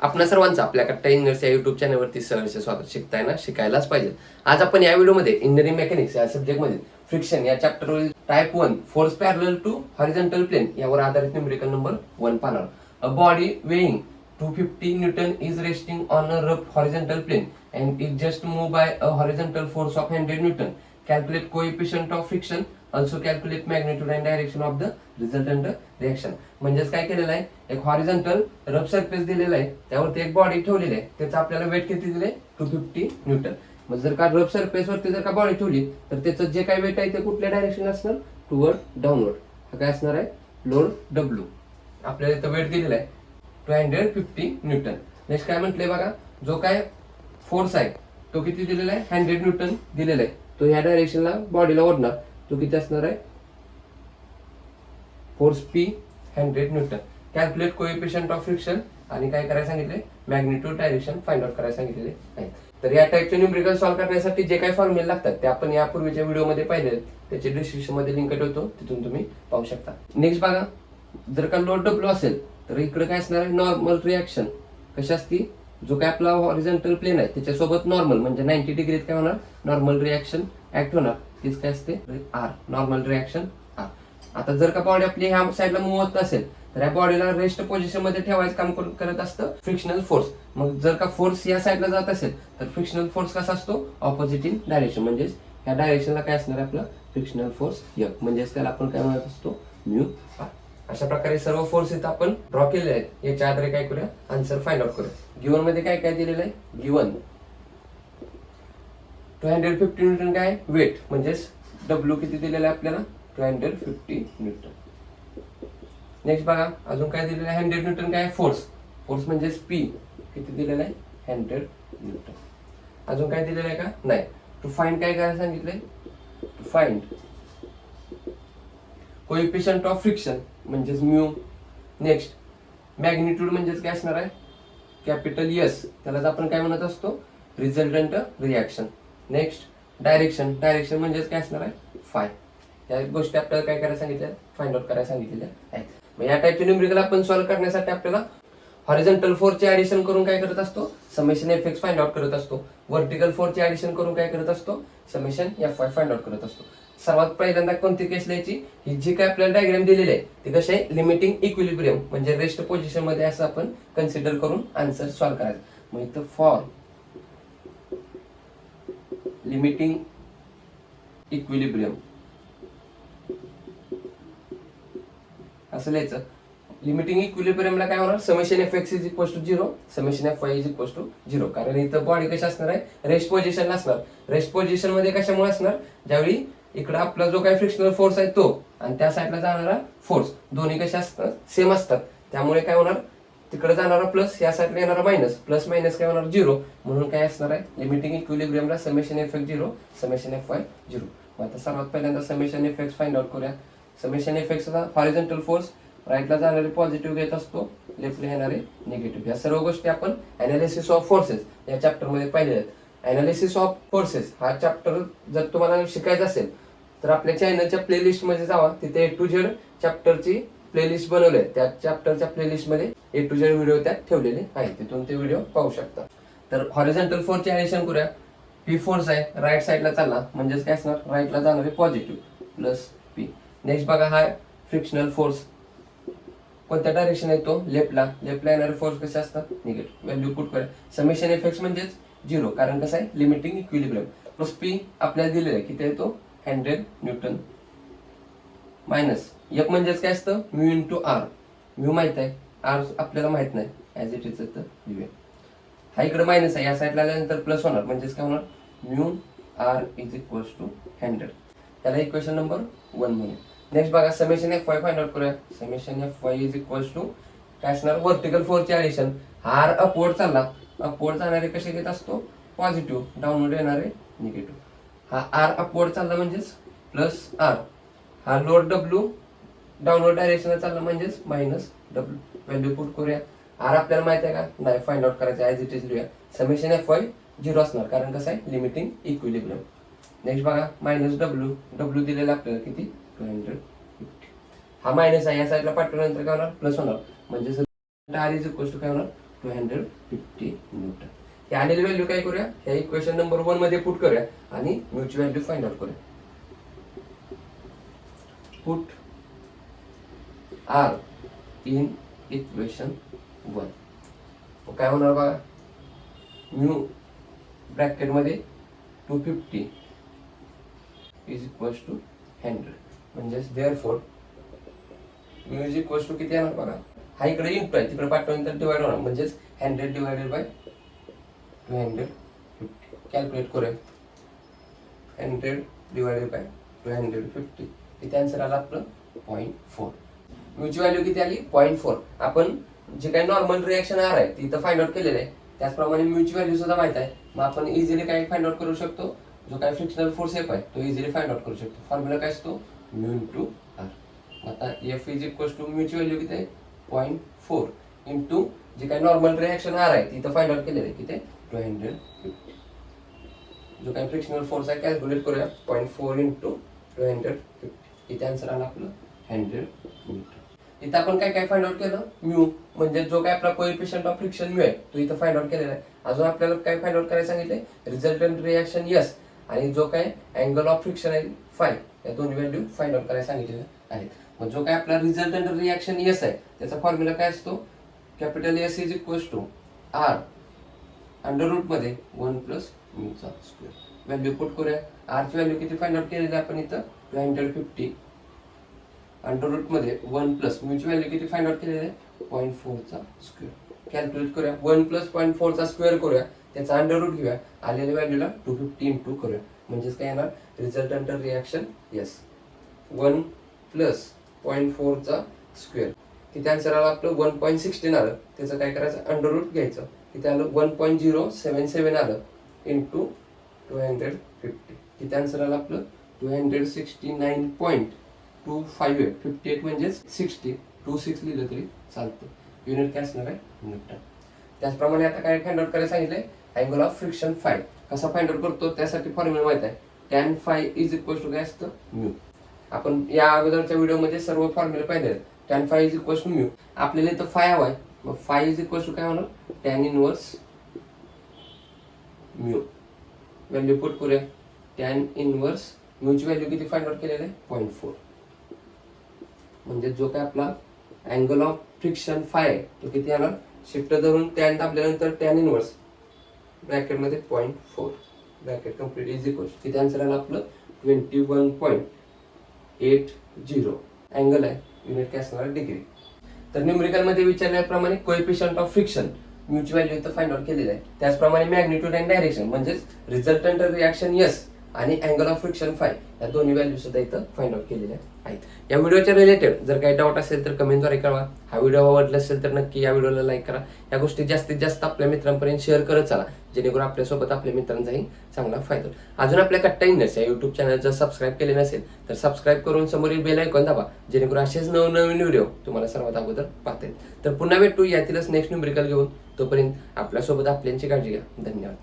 आपल्या सर्वांचं आपल्या कट्टा इंजिनियर्स या युट्यूब चॅनलवरती सहर्ष स्वागत. शिकताय ना, शिकायलाच पाहिजे. आज आपण या व्हिडिओमध्ये इंजिनिअरिंग मेकॅनिक्स या सब्जेक्टमध्ये फ्रिक्शन या चॅप्टरवरील type 1 force parallel to horizontal plane यावर आधारित न्यूमेरिकल नंबर 1 पाहणार. A body weighing 250 newton is resting on a rough horizontal plane and it just moved by a horizontal force of 100 Newton. Calculate coefficient of friction. Also calculate magnitude and direction of the resultant reaction. म्हणजेच काय केलेलं आहे, एक horizontal rough surface दिलेला आहे, त्यावरती एक body ठेवलेली आहे, त्याचं आपल्याला वेट किती दिले 250 न्यूटन. मग जर का रफ सरफेस वरती जर का बॉडी ठेवली तर त्याचं जे काही वेट आहे ते कुठल्या डायरेक्शन असणार, टुवर्ड डाऊनवर्ड. हा काय असणार आहे, लोड डब्ल्यू. आपल्याला इथं वेट दिलेला आहे 250 न्यूटन. नेक्स्ट काय म्हटलंय बघा, जो काय फोर्स आहे तो किती दिलेला आहे, 100 न्यूटन दिलेला आहे. तो ह्या डायरेक्शनला बॉडीला ओढणार, तो किती असणार आहे, force P 100 Newton. Calculate coefficient of friction आणि काय करायला सांगितले, मॅग्निट्यूड डायरेक्शन फाइंड आउट करायला सांगितलेले आहे. तर या टाइपचे न्यूमेरिकल सॉल्व्ह करण्यासाठी जे काही फॉर्म्युले लागतात ते आपण यापूर्वीच्या व्हिडिओमध्ये पाहिले, त्याचे डिस्क्रिप्शन मध्ये लिंक ठेवतो, तिथून तुम्ही पाहू शकता. नेक्स्ट बघा, जर का लोड डब्ल्यू असेल तर इकडे काय असणार आहे, नॉर्मल रिॲक्शन. कशी असती, जो काय आपला हॉरिझॉन्टल प्लेन आहे त्याच्यासोबत नॉर्मल म्हणजे 90 डिग्रीत काय होणार, नॉर्मल रिॲक्शन ऍक्ट होणार. तीच काय असते, आर, नॉर्मल रिॲक्शन आर. आता जर का बॉडी आपली ह्या साईडला मूव्ह होत असेल तर या बॉडीला रेस्ट पोझिशन मध्ये ठेवायचं काम करत असतं फ्रिक्शनल फोर्स. मग जर का फोर्स या साईडला जात असेल तर फ्रिक्शनल फोर्स कसा असतो, ऑपोजिट इन डायरेक्शन. म्हणजेच ह्या डायरेक्शनला काय असणार आपला फ्रिक्शनल फोर्स एफ. म्हणजेच त्याला आपण काय म्हणत असतो, म्यू आर. अशा प्रकारे सर्व फोर्स इथं आपण ड्रॉ केलेले आहेत. याच्या आधारे काय करूया, आन्सर फाइंड आउट करूया. गिवन मध्ये काय काय दिलेलं आहे, गिवन 250 न्यूटन काय वेट, म्हणजेच डब्ल्यू किती दिलेलं आहे आपल्याला, 250 न्यूटन. नेक्स्ट बघा, अजून काय दिलेलं आहे, 100 न्यूटन काय फोर्स. फोर्स म्हणजेच पी किती दिलेलं आहे, 100 न्यूटन. अजून काय दिलेलं आहे का, नाही. टू फाइंड काय करायला सांगितलंय, to find coefficient of friction म्हणजेच म्यू. नेक्स्ट मॅग्निट्यूड म्हणजेच काय असणार आहे, कॅपिटल एस, त्यालाच आपण काय म्हणत असतो, resultant reaction. Next direction, direction म्हणजेच काय असणार आहे, फाय. या गोष्टी आपल्याला काय करायला सांगितल्या, फाइंड आउट करायला सांगितलेल्या आहेत. मग या टाइपचे न्यूमेरिकल आपण सॉल्व्ह करण्यासाठी आपल्याला हॉरिझॉन्टल फोर्सचे ऍडिशन करून काय करत असतो, summation F X find out करत असतो. व्हर्टिकल फोर्सचे ऍडिशन करून काय करत असतो, summation F Y find out करत असतो. सर्वात पहिल्यांदा कोणती केस लिहायची, ही जी काय आपल्याला डायग्राम दिलेली आहे ती कशी आहे, लिमिटिंग इक्विलिब्रियम म्हणजे रेस्ट पोझिशन मध्ये असं आपण कन्सिडर करून आन्सर सॉल्व्ह करायचं. मग इथं फॉर लिमिटिंग इक्विलिब्रियम असं लिहायचं. लिमिटिंग इक्विलिब्रियमला काय होणार, summation F X is equal to 0, summation F Y is equal to 0. कारण इथं बॉडी कशी असणार आहे, रेस्ट पोझिशन असणार. रेस्ट पोझिशन मध्ये कशामुळे असणार, ज्यावेळी इकडं आपला जो काही फ्रिक्शनल फोर्स आहे तो आणि त्या साईडला जाणारा फोर्स दोन्ही कशा असतात, सेम असतात. त्यामुळे काय होणार, तिकडे जाणारा प्लस, या साईडला येणारा मायनस, प्लस मायनस काय होणार 0. म्हणून काय असणार आहे, लिमिटिंग इक्विलिब्रियमला summation F X 0, summation F Y 0. मग आता सर्वात पहिल्यांदा summation F X find out करूया. समेशन एफ एक्सला हॉरिझॉन्टल फोर्स राईटला जाणारे पॉझिटिव्ह घेत असतो, लेफ्टला येणारे निगेटिव्ह. या सर्व गोष्टी आपण अनालिसिस ऑफ फोर्सेस या चॅप्टर मध्ये पाहिलेल्या आहेत. अनालिसिस ऑफ फोर्सेस हा चॅप्टर जर तुम्हाला शिकायचा असेल तर आपल्या चॅनलच्या प्लेलिस्ट मध्ये जावा, तिथे A to Z चॅप्टरची प्लेलिस्ट बनवली आहे. त्या चॅप्टरच्या प्लेलिस्ट मध्ये A to Z व्हिडिओ त्यात ठेवलेले आहे, तिथून ते व्हिडिओ पाहू शकता. तर हॉरिझॉन्टल फोर्सचे ऍडिशन करूया. पी फोर्स आहे, राईट साईडला चालला म्हणजेच काय असणार, राईटला जाणारे पॉझिटिव्ह प्लस पी. नेक्स्ट बघा, हा फ्रिक्शनल फोर्स कोणत्या डायरेक्शन आहे तो, लेफ्टला. लेफ्टला येणारे फोर्स कसे असतात, निगेटिव्ह. व्हॅल्यू पुट करूया. समेशन एफ एक्स म्हणजेच 0, कारण कसं आहे, लिमिटिंग इक्विलिब्रियम. प्लस पी आपल्याला दिलेलं आहे किती आहे तो, 100 न्यूटन. मायनस एफ म्हणजेच काय असतं, म्यू इंटू आर. म्यू माहित आहे, आर आपल्याला माहित नाही, ऍज इट इज तर लिहूया. हा इकडे मायनस आहे, या साईडला आल्यानंतर प्लस होणार, म्हणजेच काय होणार, mu R is equal to 100. त्याला इक्वेशन नंबर 1 म्हणूया. नेक्स्ट बघा, summation F Y find out करूया. Summation F Y is equal to काय असणार, व्हर्टिकल फोर्सचे ऍडिशन. आर अपवर्ड चालला, अपवर्ड जाणारे कसे घेत असतो, पॉझिटिव्ह, डाऊनवर्ड येणारे निगेटिव्ह. हा आर अपवर्ड चालला म्हणजेच प्लस आर. हा लोड डब्ल्यू डाऊनवर्ड डायरेक्शन चालला म्हणजेच मायनस डब्ल्यू. व्हॅल्यू पुट करूया. आर आपल्याला माहित आहे का, नाही, फाइंड आउट करायचं, ऍज इट इज लिहूया. समेशन एफ वाय 0 असणार, कारण कसं आहे, लिमिटिंग इक्विलिब्रियम. नेक्स्ट बघा, मायनस डब्ल्यू. डब्ल्यू दिलेला आपल्याला किती, 250. हा मायनस आहे, या साईडला पाठवल्यानंतर काय होणार, प्लस होणार, म्हणजे आर इज इक्वल टू काय होणार, 250 न्यूटन. हे आलेली व्हॅल्यू काय करूया, ह्या इक्वेशन नंबर 1 मध्ये पुट करूया आणि म्यूची व्हॅल्यू फाइंड आउट करूया. Put are in equation 1. काय होणार बघा, म्यू ब्रॅकेट मध्ये 250 इज इक्वल्स टू 100. म्हणजेच therefore mu is equals to किती येणार बघा, हा इकडे इंटू आहे, तिकडे पाठवल्यानंतर डिवाइड होणार. म्हणजेच 100 डिवाइडेड बाय 250. कॅल्क्युलेट करूया. 100 डिवाइडेड बाय 250 किती आन्सर आला आपलं 0.4. म्यूची व्हॅल्यू किती आली 0.4. आपण जे काही नॉर्मल रिएक्शन आर आहे ती इथं फाइंड आउट केलेलं आहे, त्याचप्रमाणे म्यूची व्हॅल्यू सुद्धा माहित आहे. मग आपण इझिली काय फाइंड आउट करू शकतो, जो काही फ्रिक्शनल फोर्स एफ आहे तो इझिली फाइंड आउट करू शकतो. फॉर्म्युला काय असतो, म्यू इंटू आर. आता एफ इज इक्वल्स टू म्यूची व्हॅल्यू किती आहे 0.4 इंटू जे काही नॉर्मल रिएक्शन आर आहे ती इथं फाइंड आउट केलेलं आहे किती 250. जो काही फ्रिक्शनल फोर्स आहे कॅल्क्युलेट करूया. 0.4 इंटू 250 इथे आन्सर आला आपलं 100 न्यूटन. इथं आपण काय काय फाइंड आउट केलं, म्यू म्हणजे जो काय आपला कोएफिशियंट ऑफ फ्रिक्शन म्यू आहे तो इथं फाइंड आउट केलेला आहे. अजून आपल्याला काय फाइंड आउट करायला सांगितलंय, रिझल्टंट रिएक्शन एस आणि जो काय अँगल ऑफ फ्रिक्शन आहे फाय, या दोन्ही व्हॅल्यू फाइंड आउट करायला सांगितलेल्या आहेत. मग जो काय आपला रिझल्टंट रिएक्शन एस आहे त्याचा फॉर्म्युला काय असतो, capital S is equals to R under root मध्ये 1 प्लस म्यूचा स्क्वेअर. व्हॅल्यू पुट करूया. आरची व्हॅल्यू किती फाइंड आउट केलेली आपण इथं 250 अंडर रूट मध्ये 1 प्लस म्यूची व्हॅल्यू किती फाइंड आउट केलेली आहे 0.4 चा स्क्वेअर. कॅल्क्युलेट करूया. 1 प्लस 0.4 चा स्क्वेअर करूया, त्याचा अंडर रूट घेऊया, आलेल्या व्हॅल्यूला 250 इंटू करूया. म्हणजेच काय येणार रिझल्टंट रिएक्शन यस 1 प्लस 0.4 चा स्क्वेअर किती आन्सर आला आपलं 1.16 आलं. त्याचं काय करायचं अंडर रूट घ्यायचं, किती आलं 1.077 आलं इंटू 250 किती आन्सर आलं आपलं 269.28. 58 म्हणजेच 60. 26 लिहिलं तरी चालतं. युनिट काय असणार आहे न्यूटन. त्याचप्रमाणे आता काय फाइंड आउट करायला सांगितलंय, अँगल ऑफ फ्रिक्शन फाय. कसा फाइंड आउट करतो त्यासाठी फॉर्म्युला माहित आहे, tan phi is equal to काय असतं म्यू. आपण या अगोदरच्या व्हिडिओमध्ये सर्व फॉर्म्युला पाहिले. tan phi is equal to mu. आपल्याला इथं फाय हवाय, मग फाय इज इक्वल टू काय होणार tan inverse mu. Value put करूया. tan इनवर्स म्यूची व्हॅल्यू किती फाइंड आउट केलेलं आहे 0.4. म्हणजे जो काय आपला अँगल ऑफ फ्रिक्शन फाय आहे तो किती येणार, शिफ्ट धरून tan दाबल्यानंतर tan इनवर्स ब्रॅकेट मध्ये 0.4 ब्रॅकेट कंप्लीट इज इक्वल किती आन्सर आला आपलं 21.80. अँगल आहे, युनिट काय असणार डिग्री. तर न्यूमेरिकल मध्ये विचारल्याप्रमाणे कोएफिशियंट ऑफ फ्रिक्शन म्यूची व्हॅल्यू इथं फाइंड आउट केलेलं आहे. त्याचप्रमाणे मॅग्निट्यूड अँड डायरेक्शन म्हणजेच रिझल्टंट रिएक्शन यस आणि अँगल ऑफ फ्रिक्शन फाय या दोन्ही व्हॅल्यू सुद्धा इथं फाइंड आउट केलेल्या आहेत. या व्हिडिओच्या रिलेटेड जर काही डाऊट असेल तर कमेंटद्वारे कळवा. हा व्हिडिओ आवडला असेल तर नक्की या व्हिडिओला लाईक करा. या गोष्टी जास्तीत जास्त आपल्या मित्रांपर्यंत शेअर करत चला, जेणेकरून आपल्यासोबत आपल्या मित्रांचाही चांगला फायदा होईल. अजून आपल्या कट्टा इंडस या युट्यूब चॅनल जर सबस्क्राईब केले नसेल तर सबस्क्राईब करून समोरील बेल आयकॉन दाबा, जेणेकरून असेच नवनवीन व्हिडिओ तुम्हाला सर्वात अगोदर पाहता येईल. तर पुन्हा भेटू यातीलच नेक्स्ट न्यूमेरिकल घेऊन. तोपर्यंत आपल्यासोबत आपल्यांची काळजी घ्या. धन्यवाद.